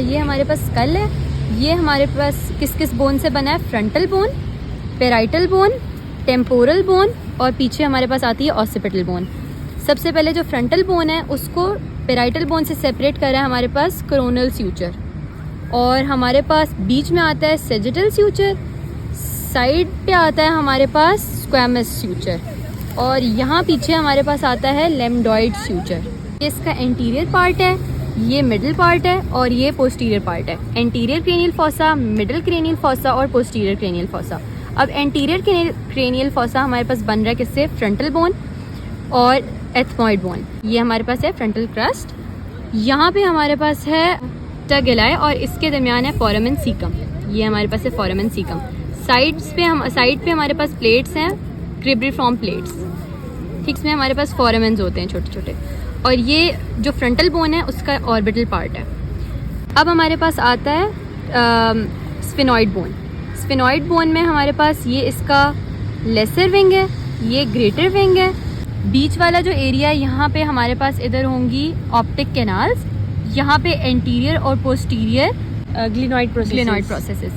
ये हमारे पास स्कल है। ये हमारे पास किस किस बोन से बना है? Frontal bone, parietal bone, temporal bone और पीछे हमारे पास आती है ऑसिपिटल बोन। सबसे पहले जो फ्रंटल बोन है उसको पेराइटल बोन से सेपरेट कर रहा है हमारे पास कोरोनल स्यूचर, और हमारे पास बीच में आता है सेजिटल स्यूचर, साइड पे आता है हमारे पास स्क्वैमस स्यूचर, और यहाँ पीछे हमारे पास आता है लेमडॉइड स्यूचर। ये इसका एंटीरियर पार्ट है, ये मिडिल पार्ट है और ये पोस्टीरियर पार्ट है। Anterior cranial fossa, middle cranial fossa और पोस्टीरियर क्रेनियल फॉसा। अब एंटीरियर क्रेनियल फॉसा हमारे पास बन रहा है किससे? फ्रंटल बोन और एथमॉइड बोन। ये हमारे पास है फ्रंटल क्रस्ट। यहाँ पे हमारे पास है टगेलाई और इसके दरमियान है फोरामेन सीकम। ये हमारे पास है फोरामेन सीकम। साइड पे हमारे पास प्लेट्स हैं, क्रिब्रिफॉर्म प्लेट्स। ठीक, इसमें हमारे पास फोरामेन्स होते हैं छोटे छोटे, और ये जो फ्रंटल बोन है उसका ऑर्बिटल पार्ट है। अब हमारे पास आता है स्फेनॉइड बोन। स्फेनॉइड बोन में हमारे पास ये इसका लेसर विंग है, ये ग्रेटर विंग है। बीच वाला जो एरिया है यहाँ पे हमारे पास इधर होंगी ऑप्टिक कैनाल्स, यहाँ पे एंटीरियर और पोस्टीरियर ग्लिनॉइड प्रोसेसेस।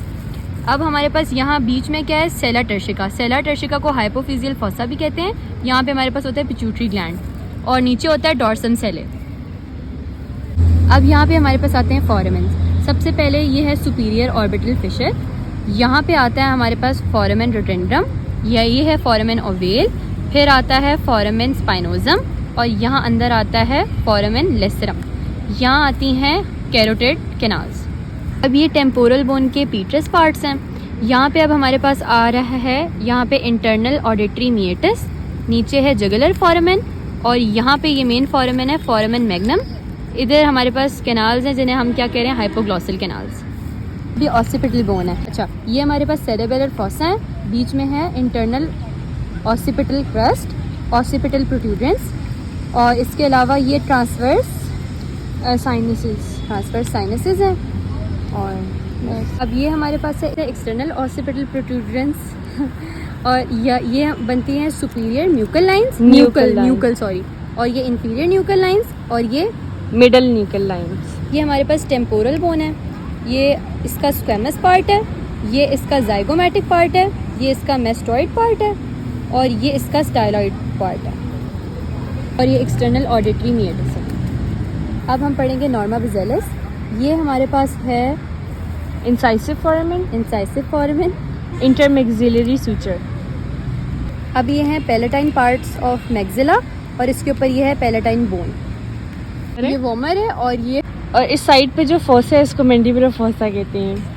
अब हमारे पास यहाँ बीच में क्या है? सेला टर्शिका। सेला टर्शिका को हाइपोफिजियल फॉसा भी कहते हैं। यहाँ पे हमारे पास होता है पिट्यूटरी ग्लैंड और नीचे होता है डॉर्सम सेले। अब यहाँ पे हमारे पास आते हैं फोरामेन्स। सबसे पहले ये है सुपीरियर ऑर्बिटल फिशर। यहाँ पे आता है हमारे पास फोरामेन रोटेंड्रम, या ये है फोरामेन ओवेल। फिर आता है फोरामेन स्पाइनोजम और यहाँ अंदर आता है फोरामेन लेसरम। यहाँ आती हैं कैरोटिड कैनाल्स। अब ये टेम्पोरल बोन के पीट्रस पार्ट्स हैं। यहाँ पे अब हमारे पास आ रहा है यहाँ पे इंटरनल ऑडिटरी मीएटस, नीचे है जगुलर फोरामेन और यहाँ पे ये मेन फोरामेन है फोरामेन मैग्नम। इधर हमारे पास कैनाल्स हैं जिन्हें हम क्या कह रहे हैं? Hypoglossal canals. ये ऑसिपिटल बोन है। अच्छा, ये हमारे पास सेरेबेलर फॉसा है, बीच में है इंटरनल ऑसिपिटल क्रस्ट, ऑसिपिटल प्रोट्रूडेंस, और इसके अलावा ये ट्रांसवर्स साइनसेस है। और अब ये हमारे पास है एक्सटर्नल ऑसिपिटल प्रोट्रूडेंस और ये बनती हैं superior nuchal lines, nuchal sorry, और ये इंफीरियर न्यूकल लाइंस और ये मिडल न्यूकल लाइंस। ये हमारे पास टेम्पोरल बोन है, ये इसका स्क्वैमस पार्ट है, ये इसका जाइगोमेटिक पार्ट है, ये इसका मेस्टॉइड पार्ट है और ये इसका स्टाइलॉइड पार्ट है, और ये एक्सटर्नल ऑडिटरी मीएटस है। अब हम पढ़ेंगे नॉर्मा बेसिलस। ये हमारे पास है इंसाइसिव फोरामेन, इंटरमैक्सिलरी सूचर। अब ये हैं पैलेटाइन पार्ट्स ऑफ मैक्सिला और इसके ऊपर ये है पैलेटाइन बोन। ये वोमर है और इस साइड पे जो फॉसा है इसको मैंडिबुलर फॉसा कहते हैं।